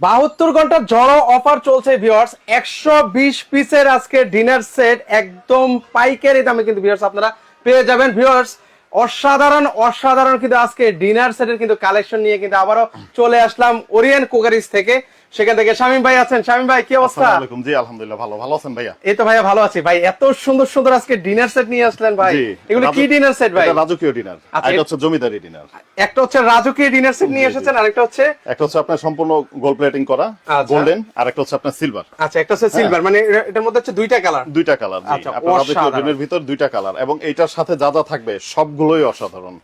72 ঘন্টা জড়ো অফার চলছে ভিউয়ার্স, 120 পিসের আজকে ডিনার সেট একদম পাইকারি দামে কিন্তু ভিউয়ার্স আপনারা পেয়ে যাবেন। ভিউয়ার্স অসাধারণ অসাধারণ কিন্তু আজকে ডিনার সেটের কিন্তু কালেকশন নিয়ে কিন্তু আবারও চলে আসলাম ওরিয়েন্ট কুকারিজ থেকে। সেখান থেকে শামীম ভাই আছেন। শামীম ভাই কি অবস্থা? আসসালামু আলাইকুম। জি আলহামদুলিল্লাহ ভালো। ভালো আছেন ভাইয়া? এই তো ভাইয়া ভালো আছি ভাই। এত সুন্দর সুন্দর আজকে ডিনার সেট নিয়ে আসলেন ভাই, এগুলো কি ডিনার সেট ভাই? এটা রাজকীয় ডিনার, আর এটা হচ্ছে জমিদারি ডিনার। একটা হচ্ছে রাজকীয় ডিনার সেট নিয়ে এসেছেন, আর একটা হচ্ছে আপনার সম্পূর্ণ গোল্ড প্লেটিং করা গোল্ডেন, আর একটা হচ্ছে আপনার সিলভার। আচ্ছা, একটা হচ্ছে সিলভার, মানে এটার মধ্যে হচ্ছে দুইটা কালার। দুইটা কালার, জি। আপনার রাজকীয় ডিনের ভিতর দুইটা কালার, এবং এইটার সাথে যা যা থাকবে সবগুলোই অসাধারণ।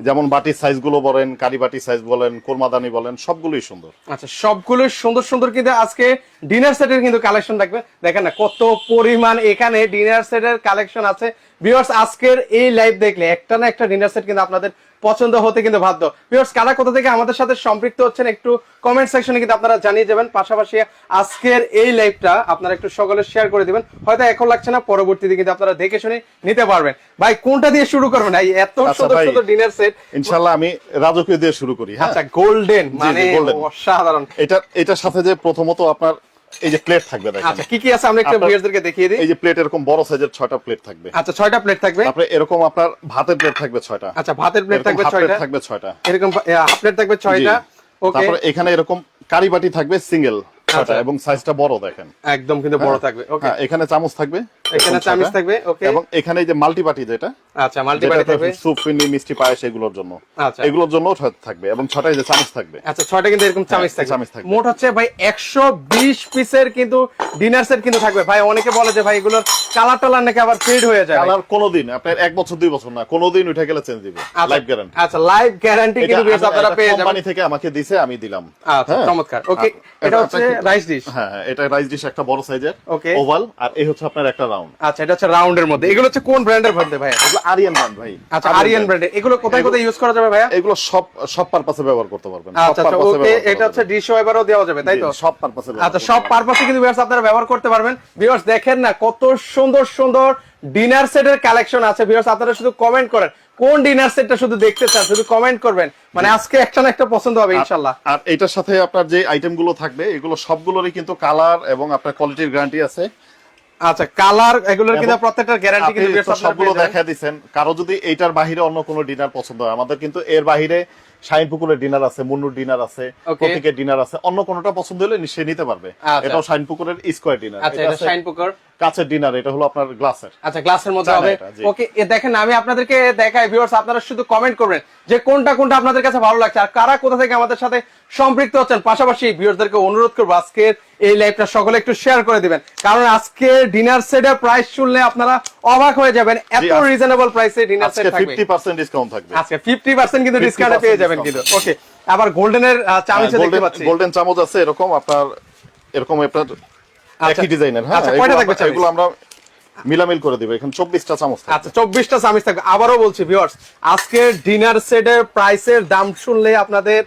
যেমন বাটির সাইজ গুলো বলেন, কারি বাটি সাইজ বলেন, কোরমাদানি বলেন, সবগুলোই সুন্দর। আচ্ছা, সবগুলোই সুন্দর সুন্দর কিন্তু আজকে ডিনার সেটের কিন্তু কালেকশন থাকবে। দেখেন না কত পরিমাণ এখানে ডিনার সেটের কালেকশন আছে। ভিউয়ার্স আজকের এই লাইভ দেখলে একটা না একটা ডিনার সেট কিন্তু আপনাদের পছন্দ হতে কিন্তু বাধ্য। ভিউয়ার্স কারা কোথা থেকে আমাদের সাথে সম্পৃক্ত হচ্ছেন একটু কমেন্ট সেকশনে কিন্তু আপনারা জানিয়ে যাবেন। পাশাপাশি আজকের এই লাইভটা আপনারা একটু সকলে শেয়ার করে দিবেন। হয়তো এখন লাগছে না, পরবর্তীতে কিন্তু আপনারা দেখে শুনে নিতে পারবেন। ভাই কোনটা দিয়ে শুরু করবেন? ভাই এত সুন্দর সুন্দর ডিনার সেট, ইনশাআল্লাহ আমি রাজকীয় দিয়ে শুরু করি। আচ্ছা, গোল্ডেন মানে অসাধারণ। এটার সাথে যে প্রথমত আপনার এই যে প্লেট থাকবে, দেখেন। আচ্ছা, কি কি আছে আমরা একটু ভিউয়ারদেরকে দেখিয়ে দিই। এই যে প্লেট এরকম বড় সাইজের 6টা প্লেট থাকবে। আচ্ছা, 6টা প্লেট থাকবে। তারপরে এরকম আপনার ভাতের প্লেট থাকবে 6টা। আচ্ছা, ভাতের প্লেট থাকবে 6টা। এরকম হাফ প্লেট থাকবে 6টা। ওকে। তারপরে এখানে এরকম কারি বাটি থাকবে সিঙ্গেল 6টা, এবং সাইজটা বড়, দেখেন একদম কিন্তু বড় থাকবে। ওকে। এখানে চামচ থাকবে, এখানে চামচ থাকবে। ওকে। এবং এখানে এই যে মাল্টি বাটি, যেটা আচ্ছা মাল্টি বাটি থাকবে স্যুপ, ফিন্নি, মিষ্টি, পায়েস এগুলোর জন্য। আচ্ছা, এগুলোর জন্য থাকবে, এবং 6টা এই যে চামচ থাকবে। আচ্ছা, 6টা কিন্তু এরকম চামচ থাকবে। মোট হচ্ছে ভাই 120 পিসের কিন্তু ডিনার সেট কিন্তু থাকবে। ভাই অনেকে বলে যে ভাই এগুলোর কালার টালার নাকি আবার ফেড হয়ে যায়। কালার কোনোদিন আপনার 1 বছর 2 বছর না, কোনোদিন উঠে গেলে চেঞ্জ দিবে, লাইফ গ্যারান্টি। আচ্ছা, লাইফ গ্যারান্টি কিন্তু আপনারা পেয়ে যাবেন। কোম্পানি থেকে আমাকে দিয়েছে, আমি দিলাম। আচ্ছা, চমৎকার। ওকে, এটা হচ্ছে রাইস ডিশ। হ্যাঁ, এটা রাইস ডিশ, একটা বড় সাইজের ওকে ওভাল, আর এই হচ্ছে আপনার একটা রাউন্ড। আচ্ছা, এটা হচ্ছে রাউন্ডের মধ্যে। এগুলো হচ্ছে কোন ব্র্যান্ডের মধ্যে ভাই? এগুলো আরিয়ান ব্র্যান্ড ভাই। আচ্ছা, আরিয়ান ব্র্যান্ডের। এগুলো কোথায় কোথায় ইউজ করা যাবে ভাইয়া? এগুলো সব পারপাসে ব্যবহার করতে পারবেন। আচ্ছা, ওকে। এটা হচ্ছে ডিশ ওয়েভারও দেওয়া যাবে, তাই তো? সব পারপাসে। আচ্ছা, সব পারপাসে কিন্তু ভিউয়ার্স আপনারা ব্যবহার করতে পারবেন। ভিউয়ার্স দেখেন না কত সুন্দর সুন্দর ডিনার সেটের কালেকশন আছে। ভিউয়ার্স আপনারা শুধু কমেন্ট করেন কোন ডিনার সেটটা শুধু দেখতে চান, শুধু কমেন্ট করবেন, মানে আজকে একটা না একটা পছন্দ হবে ইনশাআল্লাহ। আর এটার সাথে আপনার যে আইটেম গুলো থাকবে, এগুলো সবগুলোরই কিন্তু কালার এবং আপনার কোয়ালিটির গ্যারান্টি আছে। আচ্ছা, কালার এগুলোর কিন্তু প্রত্যেকটার গ্যারান্টি কিন্তু ভিউয়ার্স সবগুলো দেখায় দিবেন। কারো যদি এইটার বাইরে অন্য কোনো ডিনার পছন্দ হয়, আমাদের কিন্তু এর বাইরে শাইনপুকুরের ডিনার আছে, মুন্নুর ডিনার আছে, প্রতীকের ডিনার আছে, অন্য কোনোটা পছন্দ হলে নিশ্চয়ই নিতে পারবে। এটাও শাইনপুকুরের স্কয়ার ডিনার। আচ্ছা, এটা শাইনপুকুর কাঁচের ডিনার, এটা হলো আপনার গ্লাসের। আচ্ছা, গ্লাসের মধ্যে হবে। ওকে, দেখেন আমি আপনাদেরকে দেখাই। ভিউয়ার্স আপনারা শুধু কমেন্ট করবেন যে কোনটা কোনটা আপনাদের কাছে ভালো লাগছে, আর কারা কোথা থেকে আমাদের সাথে সম্পৃক্ত হচ্ছেন। পাশাপাশি ভিউয়ারদেরকে অনুরোধ করব আজকের এই লাইভটা সকলে একটু শেয়ার করে দিবেন, কারণ আজকে ডিনার সেটের প্রাইস শুনলে আপনারা অবাক হয়ে যাবেন। এত রিজনেবল প্রাইসে ডিনার সেট থাকবে। 50% ডিসকাউন্ট থাকবে আজকে 50% কিন্তু ডিসকাউন্টে পেয়ে যাবেন কিন্তু। ওকে, আবার গোল্ডেনের চামচ দেখতে পাচ্ছি। গোল্ডেন চামচ আছে এরকম আপনার একই ডিজাইনের। হ্যাঁ, আচ্ছা, কয়টা থাকবে? এগুলো আমরা মিলামিল করে দিব। এখানে 24টা চামচ থাকবে। আচ্ছা, 24টা চামচ থাকবে। আবারও বলছি ভিউয়ার্স, আজকে ডিনার সেটের প্রাইসের দাম শুনলে আপনাদের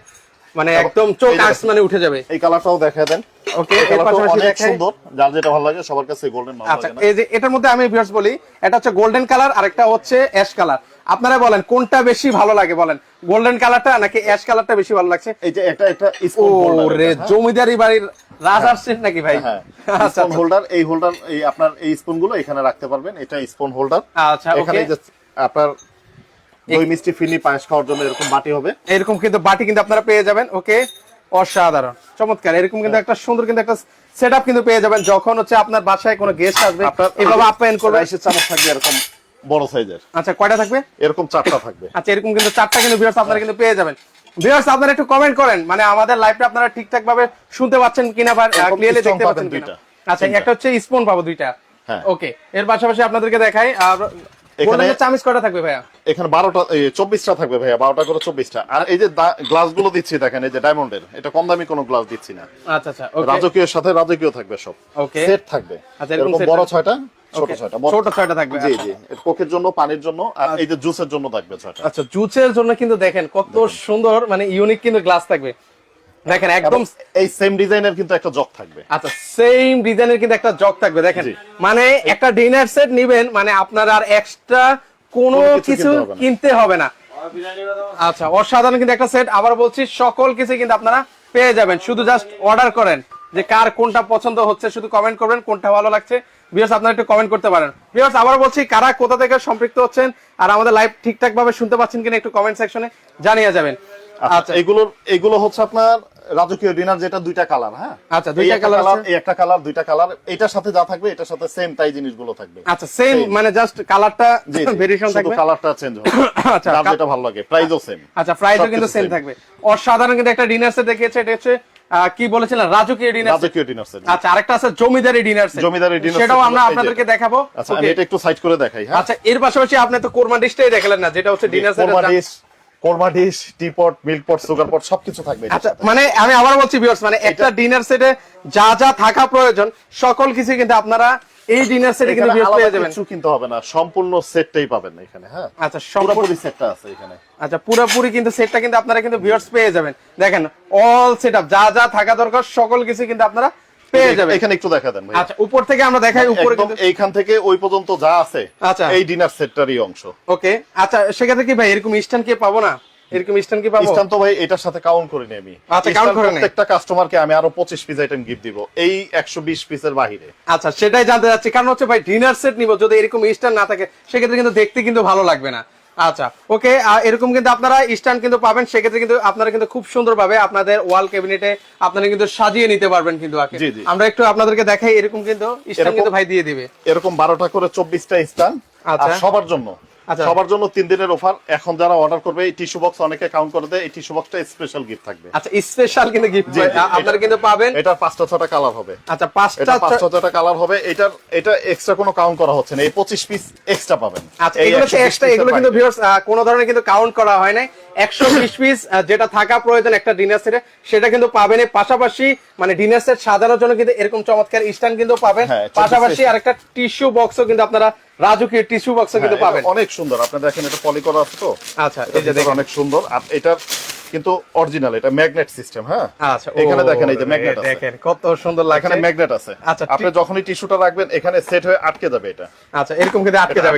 মানে একদম চোখ আসমানে উঠে যাবে। এই কালারটাও দেখায় দেন। ওকে, এর পাশাপাশি অনেক দেখাই সুন্দর, যার যেটা ভালো লাগে। সবার কাছে গোল্ডেন ভালো লাগে। আচ্ছা, এই যে এটার মধ্যে আমি ভিউয়ার্স বলি, এটা হচ্ছে গোল্ডেন কালার আর একটা হচ্ছে অ্যাশ কালার। আপনারা বলেন কোনটা বেশি ভালো লাগে, বলেন গোল্ডেন কালারটা নাকি অ্যাশ কালারটা বেশি ভালো লাগছে? এই যে একটা স্পুন হোল্ডার। ওরে জমিদারি বাড়ির রাজার সেট নাকি ভাই? আচ্ছা, স্পুন হোল্ডার। এই হোল্ডার, এই আপনার এই স্পুন গুলো এখানে রাখতে পারবেন। এটা স্পুন হোল্ডার। আচ্ছা, এখানে যে আপনার দই, মিষ্টি, ফিনি, পায়েস খাওয়ার জন্য এরকম বাটি হবে। এরকম কিন্তু বাটি কিন্তু আপনারা পেয়ে যাবেন। ওকে, অসাধারণ, চমৎকার। এরকম কিন্তু একটা সুন্দর কিন্তু একটা সেটআপ কিন্তু পেয়ে যাবেন যখন হচ্ছে আপনার বাসায় কোনো গেস্ট আসবে, এভাবে আপ্যায়ন করবে। রাইসের চামচ থাকবে এরকম বড় সাইজের। আচ্ছা, কয়টা থাকবে? এরকম 4টা থাকবে। আচ্ছা, এরকম কিন্তু 4টা কিন্তু ভিউয়ার্স আপনারা কিন্তু পেয়ে যাবেন। ভিউয়ার্স আপনারা একটু কমেন্ট করেন, মানে আমাদের লাইভটা আপনারা ঠিকঠাক ভাবে শুনতে পাচ্ছেন কিনা বা ক্লিয়ারলি দেখতে পাচ্ছেন কিনা। আচ্ছা, একটা হচ্ছে স্পুন পাবো 2টা। ওকে, এর পাশাপাশি আপনাদেরকে দেখাই আর গোল্ডেনের চামচ কয়টা থাকবে ভাইয়া? এখানে 24টা থাকবে ভাইয়া, 12টা করে 24টা। আর এই যে গ্লাস গুলো দিচ্ছি দেখেন, এই যে ডায়মন্ডের, এটা কম দামি কোনো গ্লাস দিচ্ছি না। আচ্ছা আচ্ছা, ওকে। রাজকীয়ের সাথে রাজকীয় থাকবে সব। ওকে, সেট থাকবে। আচ্ছা, এরকম বড় 6টা, ছোট 6টা। ছোট 6টা থাকবে। জি জি, কোকের জন্য, পানির জন্য, আর এই যে জুসের জন্য থাকবে 6টা। আচ্ছা, জুসের জন্য কিন্তু দেখেন কত সুন্দর, মানে ইউনিক কিন্তু গ্লাস থাকবে। দেখেন একদম এই সেম ডিজাইনের কিন্তু একটা জগ থাকবে। আচ্ছা, সেম ডিজাইনের কিন্তু একটা জগ থাকবে। দেখেন মানে একটা ডিনার সেট নিবেন, মানে আপনার আর এক্সট্রা কোনো কিছু কিনতে হবে না। আচ্ছা, অসাধারণ কিন্তু একটা সেট। আবার বলছি সকল কিছু কিন্তু আপনারা পেয়ে যাবেন। শুধু জাস্ট অর্ডার করেন যে কার কোনটা পছন্দ হচ্ছে, শুধু কমেন্ট করবেন কোনটা ভালো লাগছে। ভিউয়ার্স আপনারা একটু কমেন্ট করতে পারেন। ভিউয়ার্স আবার বলছি, কারা কোথা থেকে সম্পৃক্ত হচ্ছেন আর আমাদের লাইভ ঠিকঠাক ভাবে শুনতে পাচ্ছেন কিনা একটু কমেন্ট সেকশনে জানিয়ে যাবেন। আচ্ছা, এগুলো হচ্ছে আপনার রাজকীয় ডিনার, যেটা দুইটা কালার। হ্যাঁ, আচ্ছা, দুইটা কালার, এই একটা কালার, দুইটা কালার, এটার সাথে যা থাকবে এটার সাথে সেম তাই জিনিসগুলো থাকবে। আচ্ছা, সেম মানে জাস্ট কালারটা ভেরিয়েশন থাকবে, শুধু কালারটা চেঞ্জ হবে। আচ্ছা, যেটা ভালো লাগে, প্রাইসও সেম। আচ্ছা, প্রাইসও কিন্তু সেম থাকবে। অসাধারণ কিন্তু একটা ডিনার সেট দেখিয়েছে, এটা হচ্ছে কি বলেছিলেন, রাজকীয় ডিনার সেট। আচ্ছা, আরেকটা আছে জমিদারি ডিনার সেট, সেটাও আমরা আপনাদেরকে দেখাবো। আচ্ছা, আমি এটা একটু সাইড করে দেখাই। হ্যাঁ, আচ্ছা, এর পাশাপাশি আপনি তো কোরমা ডিশটাই দেখালেন না, যেটা হচ্ছে dinner set. Korma dish, teapot, milk পট, সুগার পট সবকিছু থাকবে। আচ্ছা, মানে আমি আবার বলছি ভিউয়ার্স, মানে একটা ডিনার সেটে যা যা থাকা প্রয়োজন সকল কিছু কিন্তু আপনারা এই ডিনার সেটে কিন্তু পেয়ে যাবেন। কিছু কিনতে হবে না, সম্পূর্ণ সেটটাই পাবেন এখানে। হ্যাঁ, আচ্ছা, পুরোপুরি সেটটা আছে এখানে। আচ্ছা, পুরোপুরি কিন্তু সেটটা কিন্তু আপনারা কিন্তু ভিউয়ার্স পেয়ে যাবেন। দেখেন অল সেটআপ যা যা থাকা দরকার সকল কিছু কিন্তু আপনারা পেয়ে যাবেন। এখানে একটু দেখা দেন ভাই। আচ্ছা, উপর থেকে আমরা দেখাই, উপরে কিন্তু এইখান থেকে ওই পর্যন্ত যা আছে, আচ্ছা, এই ডিনার সেটটারই অংশ। ওকে, আচ্ছা, সেক্ষেত্রে কি ভাই এরকম স্ট্যান্ড কি পাবো না? এরকম স্ট্যান্ড কি পাবো? স্ট্যান্ড তো ভাই এটার সাথে কাউন্ট করে নি আমি। আচ্ছা, কাউন্ট করে নি। প্রত্যেকটা কাস্টমারকে আমি আরো 25 পিস আইটেম গিফট দিব এই 120 পিসের বাইরে। আচ্ছা, সেটাই জানতে যাচ্ছি, কারণ হচ্ছে ভাই ডিনার সেট নিব, যদি এরকম স্ট্যান্ড না থাকে সেক্ষেত্রে কিন্তু দেখতে কিন্তু ভালো লাগবে না। আচ্ছা, ওকে, এরকম কিন্তু আপনারা স্ট্যান্ড কিন্তু পাবেন, সেক্ষেত্রে কিন্তু আপনারা কিন্তু খুব সুন্দরভাবে আপনাদের ওয়াল ক্যাবিনেটে আপনারা কিন্তু সাজিয়ে নিতে পারবেন। কিন্তু আমরা একটু আপনাদেরকে দেখাই, এরকম কিন্তু স্ট্যান্ড কিন্তু ভাই দিয়ে দিবে, এরকম 12টা করে 24টা স্ট্যান্ড। আচ্ছা, সবার জন্য, সবার জন্য 3 দিনের অফার। এখন যারা অর্ডার করবে এই টিস্যু বক্স অনেকে কাউন্ট করে দেয়, এই টিস্যু বক্সটা স্পেশাল গিফট থাকবে। আচ্ছা, স্পেশাল কিন্তু গিফট আপনারা কিন্তু পাবেন। এটা 5টা 6টা কালার হবে। আচ্ছা, 5টা 6টা কালার হবে। এটা এক্সট্রা কোনো কাউন্ট করা হচ্ছে না, এই 25 পিস এক্সট্রা পাবেন। আচ্ছা, এগুলো এক্সট্রা, এগুলো কিন্তু ভিউয়ার্স কোনো ধরনের কিন্তু কাউন্ট করা হয় না। 120 পিস যেটা থাকা প্রয়োজন একটা ডিনার সেটে সেটা কিন্তু পাবেন। পাশাপাশি মানে ডিনার সেট সাজানোর জন্য কিন্তু এরকম চমৎকার স্ট্যান্ড কিন্তু পাবেন। পাশাপাশি আরেকটা টিস্যু বক্সও কিন্তু আপনারা, রাজকীয় টিস্যু বক্সও কিন্তু পাবেন। অনেক সুন্দর, আপনি দেখেন এটা পলি করা আছে তো। আচ্ছা, এই যে দেখেন অনেক সুন্দর। আর এটা কিন্তু অরিজিনাল, এটা ম্যাগনেট সিস্টেম। হ্যাঁ, আচ্ছা, এখানে দেখেন এই যে ম্যাগনেট আছে, দেখেন কত সুন্দর লাগছে, এখানে ম্যাগনেট আছে। আচ্ছা, আপনি যখনই টিস্যুটা রাখবেন এখানে সেট হয়ে আটকে যাবে এটা। আচ্ছা, এরকম কিন্তু আটকে যাবে।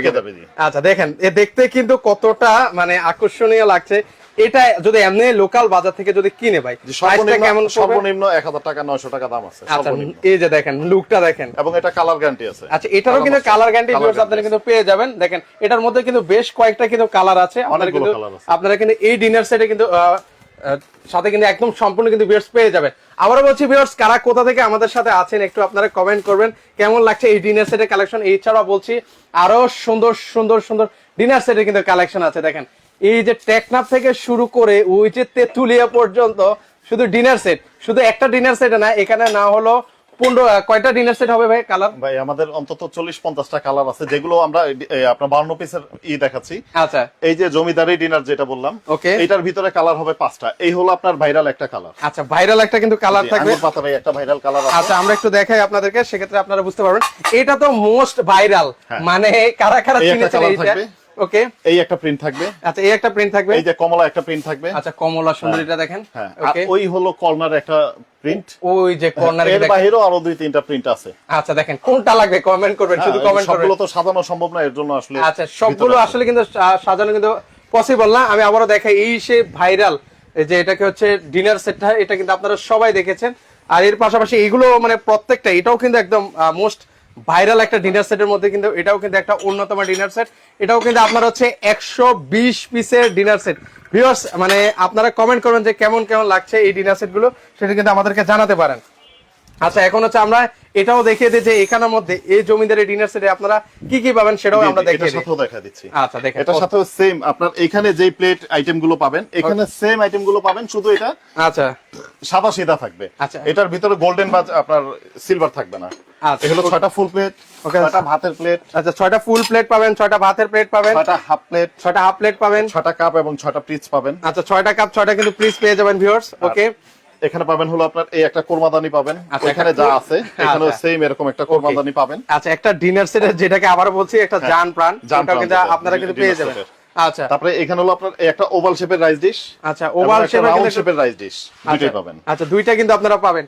আচ্ছা, দেখেন দেখতে কিন্তু কতটা মানে আকর্ষণীয় লাগছে। এটা যদি এমনি লোকাল বাজার থেকে যদি কিনে ভাই, প্রাইসটা কেমন পড়বে? সর্বনিম্ন 1000 টাকা 900 টাকা দাম আছে সর্বনিম্ন। এই যে দেখেন লুকটা দেখেন, এবং এটা কালার গ্যারান্টি আছে। আচ্ছা, এটারও কিন্তু কালার গ্যারান্টি ভিউয়ার্স আপনারা কিন্তু পেয়ে যাবেন। দেখেন এটার মধ্যে কিন্তু বেশ কয়েকটা কিন্তু কালার আছে। আপনারা কিন্তু এই ডিনার সেটে কিন্তু সাথে কিন্তু একদম সম্পূর্ণ কিন্তু ভিউয়ার্স পেয়ে যাবেন। আবারও বলছি ভিউয়ার্স, কারা কোথা থেকে আমাদের সাথে আছেন একটু আপনারা কমেন্ট করবেন কেমন লাগছে এই ডিনার সেটের কালেকশন। এছাড়াও বলছি আরো সুন্দর সুন্দর সুন্দর ডিনার সেটের কিন্তু কালেকশন আছে। দেখেন এই যে টেকনাফ থেকে শুরু করে ওই যে তেতুলিয়া পর্যন্ত শুধু ডিনার সেট, শুধু একটা ডিনার সেট না, এখানে না হলো 15 কয়টা ডিনার সেট হবে ভাই কালার? ভাই আমাদের অন্তত 40-50টা কালার আছে, যেগুলো আমরা আপনার 52 পিসের দেখাচ্ছি। আচ্ছা, এই যে জমিদারি ডিনার যেটা বললাম, ওকে, এটার ভিতরে কালার হবে 5টা। এই হলো আপনার ভাইরাল একটা কালার। আচ্ছা, ভাইরাল একটা কিন্তু কালার থাকবে। পাতা ভাই একটা ভাইরাল কালার আছে। আচ্ছা, আমরা একটু দেখাই আপনাদেরকে, সেক্ষেত্রে আপনারা বুঝতে পারবেন এটা তো মোস্ট ভাইরাল। মানে কারা কারা চিনেছেন এইটা? ওকে, এই একটা প্রিন্ট থাকবে। আচ্ছা, এই একটা প্রিন্ট থাকবে। এই যে কমলা একটা প্রিন্ট থাকবে। আচ্ছা, কমলা সুন্দরীটা দেখেন। হ্যাঁ, ওকে, ওই হলো কর্নার একটা প্রিন্ট। ওই যে কর্নারে এর বাইরেও আরো 2-3টা প্রিন্ট আছে। আচ্ছা, দেখেন কোনটা লাগবে কমেন্ট করবেন, শুধু কমেন্ট করবেন। সবগুলো তো সাজানো সম্ভব না, এর জন্য আসলে আচ্ছা, সবগুলো আসলে কিন্তু সাজানো কিন্তু পসিবল না। আমি আবারো দেখাই, এই সে ভাইরাল এই যে এটাকে হচ্ছে ডিনার সেটটা, এটা কিন্তু আপনারা সবাই দেখেছেন। আর এর পাশাপাশি এগুলো মানে প্রত্যেকটা, এটাও কিন্তু একদম মোস্ট ভাইরাল একটা ডিনার সেটের মধ্যে কিন্তু এটাও কিন্তু একটা অন্যতম ডিনার সেট। এটাও কিন্তু আপনার হচ্ছে 120 পিসের ডিনার সেট। ভিউয়ার্স মানে আপনারা কমেন্ট করবেন যে কেমন কেমন লাগছে এই ডিনার সেট গুলো, সেটা কিন্তু আমাদেরকে জানাতে পারেন। আচ্ছা, এখন হচ্ছে আমরা এটাও দেখিয়ে দিই যে এখানের মধ্যে এই জমিদারি ডিনার সেটে আপনারা কি কি পাবেন সেটাও আমরা দেখিয়ে দিই। এটার সাথেও দেখা দিচ্ছি। আচ্ছা, দেখেন এটার সাথেও সেম আপনার এখানে যেই প্লেট আইটেম গুলো পাবেন, এখানে সেম আইটেম গুলো পাবেন, শুধু এটা আচ্ছা সাদা সিধা থাকবে। আচ্ছা, এটার ভিতরে গোল্ডেন বা আপনার সিলভার থাকবে না। আচ্ছা, এগুলো 6টা ফুল প্লেট, 6টা ভাতের প্লেট। আচ্ছা, 6টা ফুল প্লেট পাবেন, 6টা ভাতের প্লেট পাবেন, 6টা হাফ প্লেট, 6টা হাফ প্লেট পাবেন, 6টা কাপ এবং 6টা পিস পাবেন। আচ্ছা, 6টা কাপ 6টা কিন্তু পিস পেয়ে যাবেন ভিউয়ার্স। ওকে, এখানে পাবেন হলো আপনার এই একটা কোরমাদানি পাবেন, এখানে যা আছে এখানেও সেম এরকম একটা কোরমাদানি পাবেন। আচ্ছা, একটা ডিনার সেট যেটাকে আবার বলছি একটা জান প্রাণ, এটা কিন্তু আপনারা কিন্তু পেয়ে যাবেন। আচ্ছা, তারপরে এখানে হলো আপনার এই একটা ওভাল শেপের রাইস ডিশ। আচ্ছা, ওভাল শেপের রাইস ডিশ দুটোই পাবেন। আচ্ছা, দুইটা কিন্তু আপনারা পাবেন।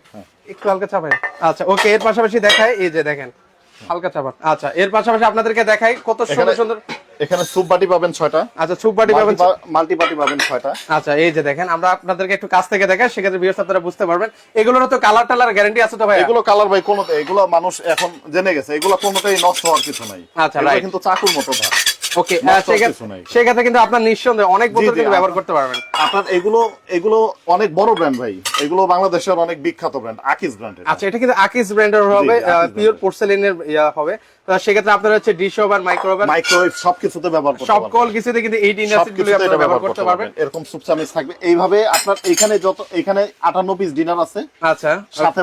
একটু হালকা চাপাই। আচ্ছা, ওকে, এর পাশাপাশি দেখাই এই যে দেখেন হালকা চাপান। আচ্ছা, এর পাশাপাশি আপনাদেরকে দেখাই কত সুন্দর সুন্দর এখানে সুপ বাটি পাবেন 6টা। আচ্ছা সুপ বাটি পাবেন, মাল্টি বাটি পাবেন 6টা। আচ্ছা এই যে দেখেন আমরা আপনাদেরকে একটু কাছ থেকে দেখাই, সেক্ষেত্রে ভিউয়ার্স আপনারা বুঝতে পারবেন। এগুলোর তো কালার টালার গ্যারান্টি আছে তো ভাই? এগুলো কালার ভাই কোন, এগুলো মানুষ এখন জেনে গেছে, এগুলো কোনটাই নষ্ট হওয়ার কিছু নাই। আচ্ছা রাইট, কিন্তু চাকুর মতো ভাই। ওকে সেক্ষেত্রে কিন্তু আপনার নিঃসন্দেহে অনেক বছর কিন্তু ব্যবহার করতে পারবেন। আপনার এগুলো অনেক বড় ব্র্যান্ড ভাই, এগুলো বাংলাদেশের অনেক বিখ্যাত ব্র্যান্ড, আকিজ ব্র্যান্ডের। আচ্ছা এটা কিন্তু আকিজ ব্র্যান্ডের হবে, পিওর পোর্সেলিনের হবে। তো সেক্ষেত্রে আপনারা হচ্ছে ডিশ ওভার, মাইক্রোওয়েভ সবকিছুতে ব্যবহার করতে পারবেন, সকল কিছুতে কিন্তু এই ডিনার সেটগুলো আপনারা ব্যবহার করতে পারবেন। এরকম সুপ চামিচ থাকবে এইভাবে। আপনার এখানে এখানে 58 পিস ডিনার আছে, আচ্ছা সাথে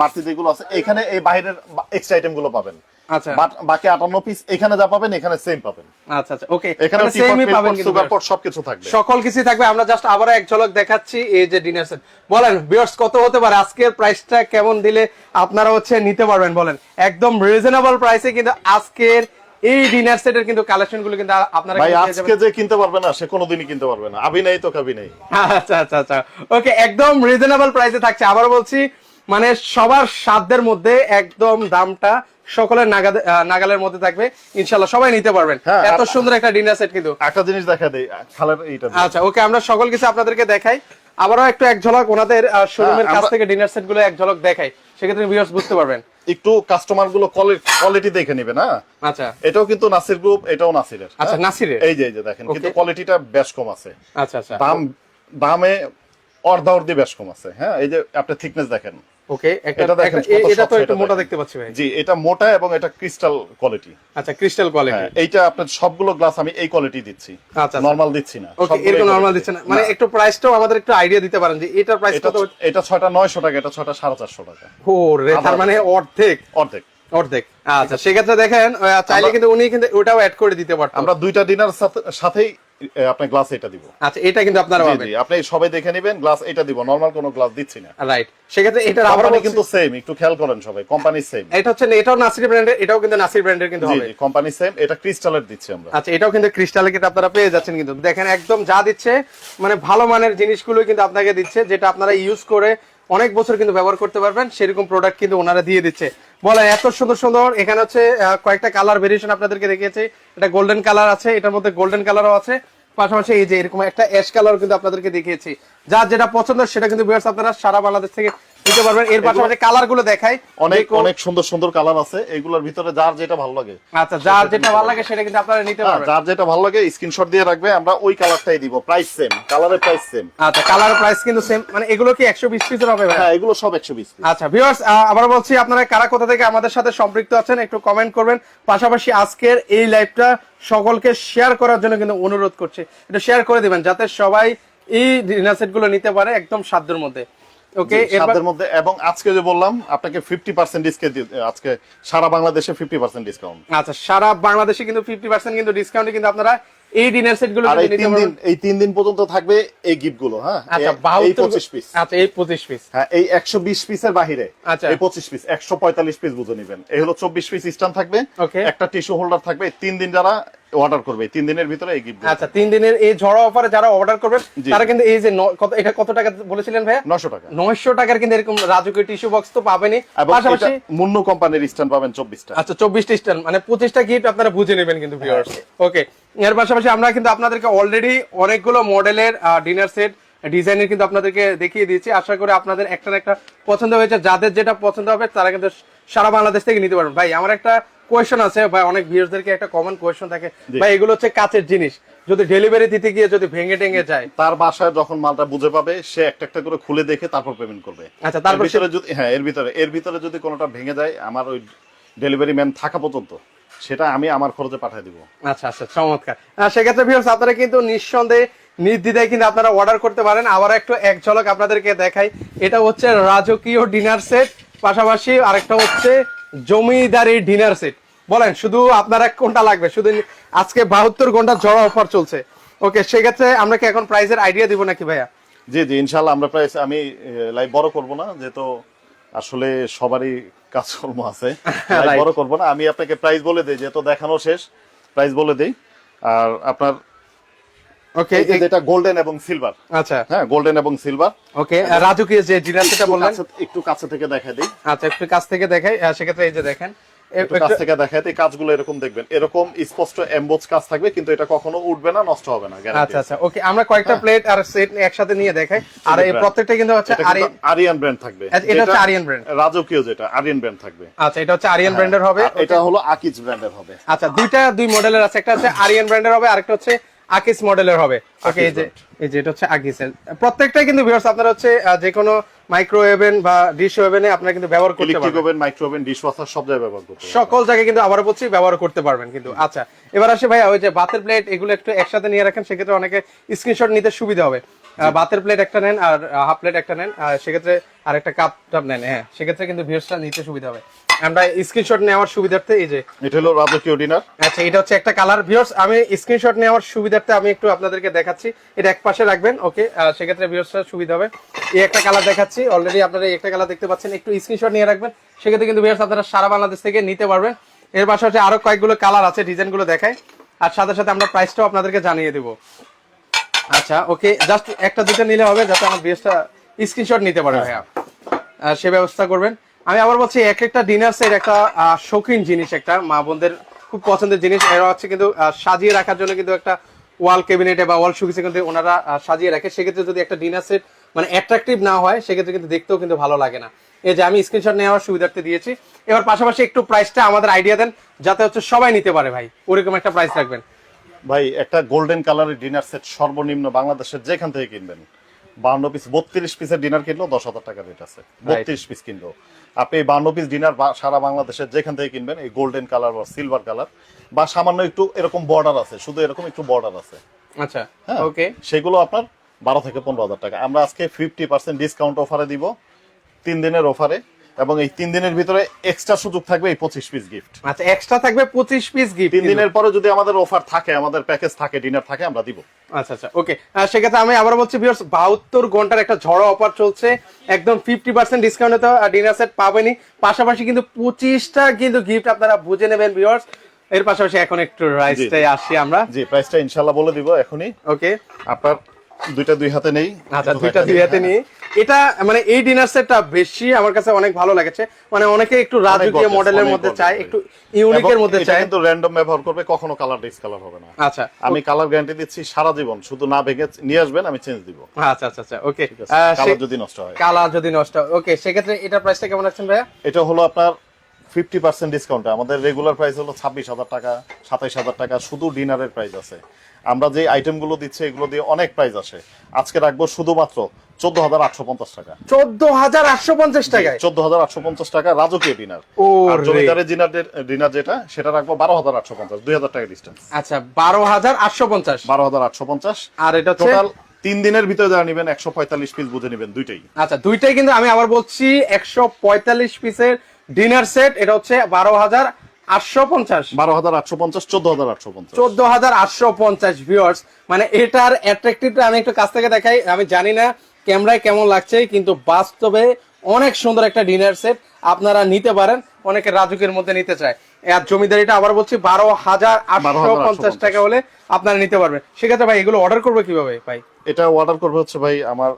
বাড়তি যেগুলো আছে এখানে এই বাইরের এক্সট্রা আইটেম গুলো পাবেন। আচ্ছা বাকি 58 পিস এখানে যা পাবেন এখানে সেম পাবেন। আচ্ছা আচ্ছা ওকে, এখানে সেমই পাবেন, সুগার পট সবকিছু থাকবে, সকল কিছু থাকবে। আমরা জাস্ট আবার এক ঝলক দেখাচ্ছি এই যে ডিনার সেট। বলেন ভিউয়ার্স কত হতে পারে, আজকের প্রাইসটা কেমন দিলে আপনারা হচ্ছে নিতে পারবেন বলেন? একদম রিজনেবল প্রাইসে কিন্তু আজকের এই ডিনার সেটের কিন্তু কালেকশন গুলো কিন্তু আপনারা ভাই আজকে যে কিনতে পারবে না সে কোনোদিনই কিনতে পারবে না, আবি নাই তো কাবি নাই। আচ্ছা আচ্ছা আচ্ছা ওকে, একদম রিজনেবল প্রাইসে থাকছে। আবার বলছি মানে সবার সাধ্যের মধ্যে একদম দামটা সকলের নাগালের মধ্যে থাকবে, ইনশাআল্লাহ সবাই নিতে পারবেন। এত সুন্দর একটা ডিনার সেট কিন্তু। একটা জিনিস দেখা দেই খালের এইটা। আচ্ছা ওকে, আমরা সকল কিছু আপনাদেরকে দেখাই। আবারও একটু এক ঝলক ওনাদের শোরুমের কাছ থেকে ডিনার সেট গুলো এক ঝলক দেখাই, সেক্ষেত্রে ভিউয়ার্স বুঝতে পারবেন। একটু কাস্টমার গুলো কোয়ালিটি দেখে নেবে না। আচ্ছা এটাও কিন্তু নাসির গ্রুপ, এটাও নাসিরের। আচ্ছা নাসিরের, এই যে দেখেন, কিন্তু কোয়ালিটিটা বেশ কম আছে। আচ্ছা আচ্ছা দামে অর্ধি বেশ কম আছে। হ্যাঁ এই যে আপনি থিকনেস দেখেন, ওকে এটা তো একটু মোটা দেখতে পাচ্ছি ভাই। জি এটা মোটা এবং এটা ক্রিস্টাল কোয়ালিটি। আচ্ছা ক্রিস্টাল কোয়ালিটি। এইটা আপনার সবগুলো গ্লাস আমি এই কোয়ালিটি দিচ্ছি, আচ্ছা নরমাল দিচ্ছি না। ওকে এরকম নরমাল দিচ্ছেন না, মানে একটু প্রাইসটাও আমাদের একটু আইডিয়া দিতে পারেন যে এটার প্রাইস কত? এটা 6টা 900 টাকা, এটা 6টা 450 টাকা। ও রে, তার মানে অর্ধেক। আচ্ছা সেক্ষেত্রে দেখেন চাইলে কিন্তু উনি কিন্তু ওটাও অ্যাড করে দিতে পারতেন। আমরা দুইটা ডিনার সাথেই আপনি গ্লাস এটা দিব। আচ্ছা এটা কিন্তু আপনারা পাবেন, আপনি সবাই দেখে নেবেন, গ্লাস এটা দিব, নরমাল কোনো গ্লাস দিচ্ছি না। রাইট, সেক্ষেত্রে এটার আবার কিন্তু সেম, একটু খেয়াল করেন সবাই, কোম্পানি সেম। এটা হচ্ছে এটাও নাসির ব্র্যান্ডের, এটাও কিন্তু নাসির ব্র্যান্ডের কিন্তু হবে। জি কোম্পানি সেম, এটা ক্রিস্টালের দিচ্ছি আমরা। আচ্ছা এটাও কিন্তু ক্রিস্টালের কিন্তু আপনারা পেয়ে যাচ্ছেন। কিন্তু দেখেন একদম যা দিচ্ছে মানে ভালো মানের জিনিসগুলো কিন্তু আপনাকে দিচ্ছে, যেটা আপনারা ইউজ করে অনেক বছর কিন্তু ব্যবহার করতে পারবেন, সেরকম প্রোডাক্ট কিন্তু ওনারা দিয়ে দিচ্ছে। বলেন এত সুন্দর সুন্দর। এখানে হচ্ছে কয়েকটা কালার ভেরিয়েশন আপনাদেরকে দেখিয়েছি। এটা গোল্ডেন কালার আছে, এটার মধ্যে গোল্ডেন কালারও আছে, পাশাপাশি এই যে এরকম একটা অ্যাশ কালার কিন্তু আপনাদেরকে দেখিয়েছি। যার যেটা পছন্দ সেটা কিন্তু ভিউয়ার্স আপনারা সারা বাংলাদেশ থেকে নিতে পারবেন। এর পাশাপাশি কালার গুলো দেখাই, অনেক সুন্দর সুন্দর কালার আছে এগুলোর ভিতরে, যার যেটা ভালো লাগে। আচ্ছা যার যেটা ভালো লাগে সেটা কিন্তু আপনারা নিতে পারবেন। যার যেটা ভালো লাগে স্ক্রিনশট দিয়ে রাখবে, আমরা ওই কালারটাই দিব, প্রাইস সেম, কালারের প্রাইস সেম। আচ্ছা কালারের প্রাইস কিন্তু সেম, মানে এগুলো কি 120 পিসের হবে ভাই? হ্যাঁ এগুলো সব 120 পিস। আচ্ছা ভিউয়ার্স আবার বলছি, আপনারা কারা কোথা থেকে আমাদের সাথে সম্পৃক্ত আছেন একটু কমেন্ট করবেন। পাশাপাশি আজকের এই লাইভটা সকলকে শেয়ার করার জন্য কিন্তু অনুরোধ করছি, একটু শেয়ার করে দিবেন যাতে সবাই এই ডিনার সেট গুলো নিতে পারে একদম সাধ্যের মধ্যে। ওকে এর মধ্যে। এবং আজকে যে বললাম আপনাকে 50% ডিসকাউন্ট, আজকে সারা বাংলাদেশে 50% ডিসকাউন্ট। আচ্ছা সারা বাংলাদেশে কিন্তু 50% কিন্তু ডিসকাউন্টে কিন্তু আপনারা এই ডিনার সেট গুলো নিতে পারবেন। এই 3 দিন পর্যন্ত থাকবে এই গিফট গুলো। হ্যাঁ আচ্ছা 25 পিস। আচ্ছা এই 25 পিস। হ্যাঁ এই 120 পিসের বাইরে আচ্ছা এই 25 পিস 145 পিস বুঝে নেবেন। এই হলো 24 পিস স্ট্যান্ড থাকবে, একটা টিস্যু হোল্ডার থাকবে। 3 দিন যারা অর্ডার করবে 3 দিনের ভিতরে এই গিফট। আচ্ছা 3 দিনের এই ঝড়া অফারে যারা অর্ডার করবেন তারা কিন্তু এই যে এটা কত টাকা বলেছিলেন ভাই? 900 টাকা। 900 টাকার কিন্তু এরকম রাজকীয় টিস্যু বক্স তো পাবেনই। পাশাপাশি মুন্নু কোম্পানির স্ট্যান্ড পাবেন 24টা। আচ্ছা 24টা স্ট্যান্ড, মানে 25টা গিফট আপনারা বুঝে নেবেন কিন্তু ভিউয়ার্স। ওকে এর পাশাপাশি আমরা কিন্তু আপনাদেরকে অলরেডি অনেকগুলো মডেলের ডিনার সেট ডিজাইনের কিন্তু আপনাদেরকে দেখিয়ে দিয়েছি। আশা করি আপনাদের একটা না একটা পছন্দ হয়েছে। যাদের যেটা পছন্দ হবে তারা কিন্তু সারা বাংলাদেশ থেকে নিতে পারবেন। ভাই আমার একটা কোয়েশ্চন আছে ভাই, অনেক ভিউয়ারদেরকে একটা কমন কোয়েশ্চন থাকে ভাই, এগুলো হচ্ছে কাচের জিনিস, যদি ডেলিভারি দিতে গিয়ে যদি ভেঙে টেঙে যায়, তার বাসায় যখন মালটা বুঝে পাবে সে একটা একটা করে খুলে দেখে তারপর পেমেন্ট করবে। আচ্ছা তারপর যদি এর ভিতরে যদি কোনোটা ভেঙে যায়, আমার ওই ডেলিভারি ম্যান থাকা পর্যন্ত সেটা আমি আমার খরচে পাঠিয়ে দিব। আচ্ছা আচ্ছা চমৎকার। সেক্ষেত্রে ভিউয়ার্স আপনারা কিন্তু নিঃসন্দেহে নির্দ্বিধায় কিন্তু আপনারা অর্ডার করতে পারেন। আবার একটু এক ঝলক আপনাদেরকে দেখাই, এটা হচ্ছে রাজকীয় ডিনার সেট, পাশাপাশি আরেকটা হচ্ছে জমিদারি ডিনার সেট। বলেন শুধু আপনারা কোনটা লাগবে? শুধু আজকে 72 ঘন্টা ঝড় অফার চলছে। ওকে সেক্ষেত্রে আমরা কি এখন প্রাইসের আইডিয়া দিব নাকি ভাইয়া? জি ইনশাআল্লাহ আমরা প্রাইস, আমি লাইভ বড় করব না, যেহেতু আসলে সবারই কাজকর্ম আছে, লাইভ বড় করব না। আমি আপনাকে প্রাইস বলে দেই, যেহেতু দেখানো শেষ, প্রাইস বলে দেই। আর আপনার ওকে যেটা গোল্ডেন এবং সিলভার। আচ্ছা হ্যাঁ গোল্ডেন এবং সিলভার। ওকে রাজকীয় যে ডিনার সেটটা বললেন একটু কাছে থেকে দেখাই দেই। আচ্ছা একটু কাছ থেকে দেখাই। সেক্ষেত্রে এই যে দেখেন একটু কাছ থেকে দেখাতে এই কাজগুলো এরকম দেখবেন, এরকম স্পষ্ট এমবোজ কাজ থাকবে, কিন্তু এটা কখনো উঠবে না, নষ্ট হবে না, গ্যারান্টি। আচ্ছা আচ্ছা, ওকে, আমরা কয়েকটা প্লেট আর সেট একসাথে নিয়ে দেখাই। আর এই প্রত্যেকটা কিন্তু হচ্ছে আরিয়ান ব্র্যান্ড থাকবে। এটা হচ্ছে আরিয়ান ব্র্যান্ড, রাজকীয় যেটা আরিয়ান ব্র্যান্ড থাকবে। আচ্ছা, এটা হচ্ছে আরিয়ান ব্র্যান্ডের হবে, এটা হলো আকিজ ব্র্যান্ডের হবে। আচ্ছা, দুই মডেলের আছে, একটা হচ্ছে আরিয়ান ব্র্যান্ডের হবে, আরেকটা হচ্ছে আকিস মডেলের হবে। ওকে, এই যে এটা হচ্ছে আকিসের। প্রত্যেকটাই কিন্তু ভিউয়ার্স আপনারা হচ্ছে যে কোনো মাইক্রোওভেন বা ডিশ ওভেনে আপনারা কিন্তু ব্যবহার করতে পারবেন। ইলেকট্রিক ওভেন, মাইক্রোওভেন, ডিশওয়াশার সব জায়গায় ব্যবহার করতে পারবেন, সকল জায়গায় কিন্তু আবার বলছি ব্যবহার করতে পারবেন কিন্তু। আচ্ছা, এবার আসে ভাইয়া ওই যে ভাতের প্লেট, এগুলো একটু একসাথে নিয়ে রাখেন, সেক্ষেত্রে অনেকে স্ক্রিনশট নিতে সুবিধা হবে। ভাতের প্লেট একটা নেন আর হাফ প্লেট একটা নেন, আর সেক্ষেত্রে আরেকটা কাপ টাপ নেন, হ্যাঁ, সেক্ষেত্রে কিন্তু ভিউয়ার্সরা নিতে সুবিধা হবে। আমরা স্ক্রিনশট নেওয়ার সুবিধার্থে এই যে এটা হলো রাজকীয় ডিনার। আচ্ছা, এটা হচ্ছে একটা কালার। ভিউয়ার্স আমি স্ক্রিনশট নেওয়ার সুবিধার্থে আমি একটু আপনাদেরকে দেখাচ্ছি, এটা এক পাশে রাখবেন, ওকে, সেক্ষেত্রে ভিউয়ার্সরা সুবিধা হবে। এই একটা কালার দেখাচ্ছি, অলরেডি আপনারা এই একটা কালার দেখতে পাচ্ছেন, একটু স্ক্রিনশট নিয়ে রাখবেন, সেক্ষেত্রে কিন্তু ভিউয়ার্স আপনারা সারা বাংলাদেশ থেকে নিতে পারবেন। এর পাশাপাশি আরো কয়েকগুলো কালার আছে, ডিজাইনগুলো দেখাই, আর সাথে সাথে আমরা প্রাইসটাও আপনাদেরকে জানিয়ে দেবো। আচ্ছা, ওকে, জাস্ট একটা দুটো নিলে হবে, যাতে আমার ভিউয়ার্সটা স্ক্রিনশট নিতে পারে, ভাইয়া সে ব্যবস্থা করবেন। আমি আবার বলছি, এক একটা ডিনার সেট একটা শৌখিন জিনিস, একটা মা বোনদের খুব পছন্দের জিনিস। এরা হচ্ছে কিন্তু সাজিয়ে রাখার জন্য কিন্তু একটা ওয়াল ক্যাবিনেটে বা ওয়াল শোকেসে কিন্তু ওনারা সাজিয়ে রাখে। সেক্ষেত্রে যদি একটা ডিনার সেট মানে অ্যাট্রাকটিভ না হয়, সেক্ষেত্রে কিন্তু দেখতেও কিন্তু ভালো লাগে না। এই যে আমি স্ক্রিনশট নেওয়ার সুবিধার্থে দিয়েছি। এবার পাশাপাশি একটু প্রাইসটা আমাদের আইডিয়া দেন, যাতে হচ্ছে সবাই নিতে পারে ভাই, ওরকম একটা প্রাইস রাখবেন। ভাই একটা গোল্ডেন কালারের ডিনার সেট সর্বনিম্ন বাংলাদেশের যেখান থেকে কিনবেন 52 পিস 32 পিসের ডিনার কিনলো 10,000 টাকা রেট আছে। 32 পিস কিনলো আপনি 52 পিস ডিনার সারা বাংলাদেশের যেখান থেকে কিনবেন, এই গোল্ডেন কালার বা সিলভার কালার বা সামান্য একটু এরকম বর্ডার আছে, শুধু এরকম একটু বর্ডার আছে, আচ্ছা, হ্যাঁ, ওকে, সেগুলো আপনার 12 থেকে 15,000 টাকা। আমরা আজকে 50% ডিসকাউন্ট অফারে দিব 3 দিনের অফারে, এবং এই 3 দিনের ভিতরে এক্সট্রা সুযোগ থাকবে এই 25 পিস গিফট। আচ্ছা, এক্সট্রা থাকবে 25 পিস গিফট। 3 দিনের পরে যদি আমাদের অফার থাকে, আমাদের প্যাকেজ থাকে, ডিনার থাকে, আমরা দিব। আচ্ছা আচ্ছা, ওকে, সেক্ষেত্রে আমি আবার বলছি ভিউয়ার্স, 72 ঘন্টার একটা ঝড়ো অফার চলছে, একদম 50% ডিসকাউন্টে তো ডিনার সেট পাবেনই, পাশাপাশি কিন্তু 25টা কিন্তু গিফট আপনারা বুঝে নেবেন ভিউয়ার্স। এর পাশাপাশি এখন একটু প্রাইসটাই আসি আমরা। জি, প্রাইসটা ইনশাআল্লাহ বলে দিব এখনই। ওকে, আপনার দুইটা দুই হাতে নেই। আচ্ছা, দুইটা দুই হাতে নিয়ে এটা মানে এই ডিনার সেটটা বেশি আমার কাছে অনেক ভালো লাগেছে। মানে অনেকে একটু রাজকীয় মডেলের মধ্যে চায়, একটু ইউনিকের মধ্যে চায়, কিন্তু র্যান্ডম ব্যবহার করবে, কখনো কালার ডিসকালার হবে না। আচ্ছা, আমি কালার গ্যারান্টি দিচ্ছি সারা জীবন, শুধু না ভেঙে নিয়ে আসবেন, আমি চেঞ্জ দিব। আচ্ছা আচ্ছা আচ্ছা, ওকে, কালার যদি নষ্ট হয়, কালার যদি নষ্ট হয়, ওকে, সেক্ষেত্রে এটা প্রাইসটা কেমন রাখছেন ভাইয়া? এটা হলো আপনার 50% ডিসকাউন্ট। আমাদের রেগুলার প্রাইস হলো 26,000 টাকা, 27,000 টাকা, শুধু ডিনারের প্রাইস আছে। আমরা যে আইটেমগুলো দিচ্ছি এগুলো দিয়ে অনেক প্রাইস আসে, আজকে রাখবো শুধুমাত্র 14,850 টাকা। 14,850 টাকায়? 14,850 টাকা রাজকীয় ডিনার। আর জমিদারের ডিনার যেটা, সেটা রাখবো 12,850, 2,000 টাকা ডিসটেন্স। আচ্ছা, 12,850, 12,850। আর এটা টোটাল 3 দিনের ভিতরে যারা নেবেন 145 পিস বুঝে নেবেন, দুইটাই। আচ্ছা, দুইটাই কিন্তু আমি আবার বলছি 145 পিসের ডিনার সেট, এটা হচ্ছে 12,850, 12,850, 14,850, 14,850 ভিউয়ার্স। মানে এটার অ্যাট্রাকটিভটা আমি একটু কাছ থেকে দেখাই। আমি জানি না ক্যামেরায় কেমন লাগছে, কিন্তু বাস্তবে অনেক সুন্দর একটা ডিনার সেট, আপনারা নিতে পারেন, অনেকে রাজুকের মধ্যে নিতে চায়। আর জমিদারিটা আবার বলছি 12,850 টাকা হলে আপনারা নিতে পারবেন। সেক্ষেত্রে ভাই এগুলো অর্ডার করবে কিভাবে ভাই? এটা অর্ডার করবে হচ্ছে ভাই আমার।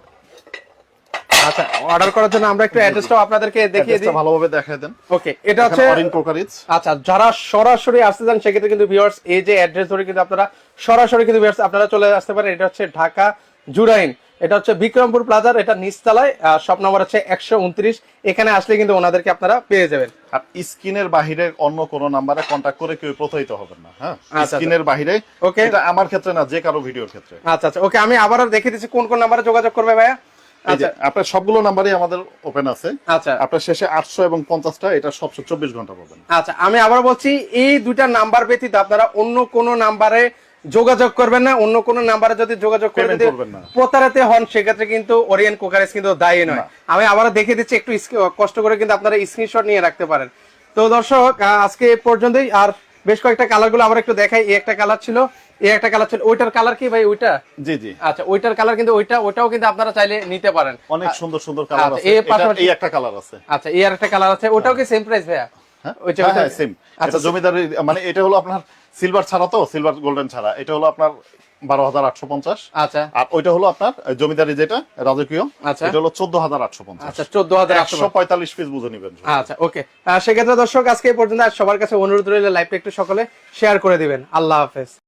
আচ্ছা, অর্ডার করার জন্য আমরা একটু অ্যাড্রেসটাও আপনাদেরকে দেখিয়ে দিই, ভালোভাবে দেখায় দেন। ওকে, এটা হচ্ছে অরিন কোকারিজ। আচ্ছা, যারা সরাসরি আসতে চান সেক্ষেত্রে কিন্তু ভিউয়ার্স এই যে অ্যাড্রেস ধরে কিন্তু আপনারা সরাসরি কিন্তু ভিউয়ার্স আপনারা চলে আসতে পারেন। এটা হচ্ছে ঢাকা জুরাইন, এটা হচ্ছে বিক্রমপুর প্লাজার, এটা নিচতলায়, শপ নাম্বার হচ্ছে 129। এখানে আসলে কিন্তু ওনাদেরকে আপনারা পেয়ে যাবেন। আর স্ক্রিনের বাইরে অন্য কোন নাম্বারে কন্টাক্ট করে কেউ প্রতারিত হবেন না, হ্যাঁ, স্ক্রিনের বাইরে। ওকে, এটা আমার ক্ষেত্রে না, যে কারো ভিডিওর ক্ষেত্রে। আচ্ছা আচ্ছা, ওকে, আমি আবারও দেখিয়ে দিচ্ছি কোন কোন নাম্বারে যোগাযোগ করবে ভাইয়া। আচ্ছা, আপনার সবগুলো নাম্বারই আমাদের ওপেন আছে। আচ্ছা, আপনার শেষে 800 এবং 50টা, এটা সবসময় 24 ঘন্টা পাবেন। আচ্ছা, আমি আবার বলছি এই দুইটা নাম্বার ব্যতীত আপনারা অন্য কোন নাম্বারে যোগাযোগ করবেন না। অন্য কোন নাম্বারে যদি যোগাযোগ করবেন প্রতারিত হন, সেক্ষেত্রে কিন্তু ওরিয়েন্ট কুকারেজ কিন্তু দায়ী নয়। আমি আবারও দেখিয়ে দিচ্ছি, একটু কষ্ট করে কিন্তু আপনারা স্ক্রিনশট নিয়ে রাখতে পারেন। তো দর্শক, আজকে এ পর্যন্তই। আর বেশ কয়েকটা কালার গুলো আবার একটু দেখাই। এই একটা কালার ছিল, এই একটা কালার ছিল, ওইটার কালার কি ভাই? ওইটা, জি জি, আচ্ছা, ওইটার কালার কিন্তু ওইটাও কিন্তু আপনারা চাইলে নিতে পারেন। অনেক সুন্দর সুন্দর কালার আছে। এই একটা কালার আছে। আচ্ছা, এই আর একটা কালার আছে, ওটাও কি সেম প্রাইস ভাইয়া? হ্যাঁ, সেম। এটা জমিদার, মানে এটা হলো আপনার সিলভার ছাড়া, তো সিলভার গোল্ডেন ছাড়া, এটা হলো আপনার 12,850। আচ্ছা, আর ওইটা হলো আপনার জমিদারি যেটা রাজকীয়, আচ্ছা, এটা হলো 14,850। আচ্ছা 14,850। 145 পিস বুঝে নিবেন। আচ্ছা, ওকে। সেক্ষেত্রে দর্শক আজকে এই পর্যন্ত। আর সবার কাছে অনুরোধ রইল লাইভটা একটু সকলে শেয়ার করে দিবেন। আল্লাহ হাফেজ।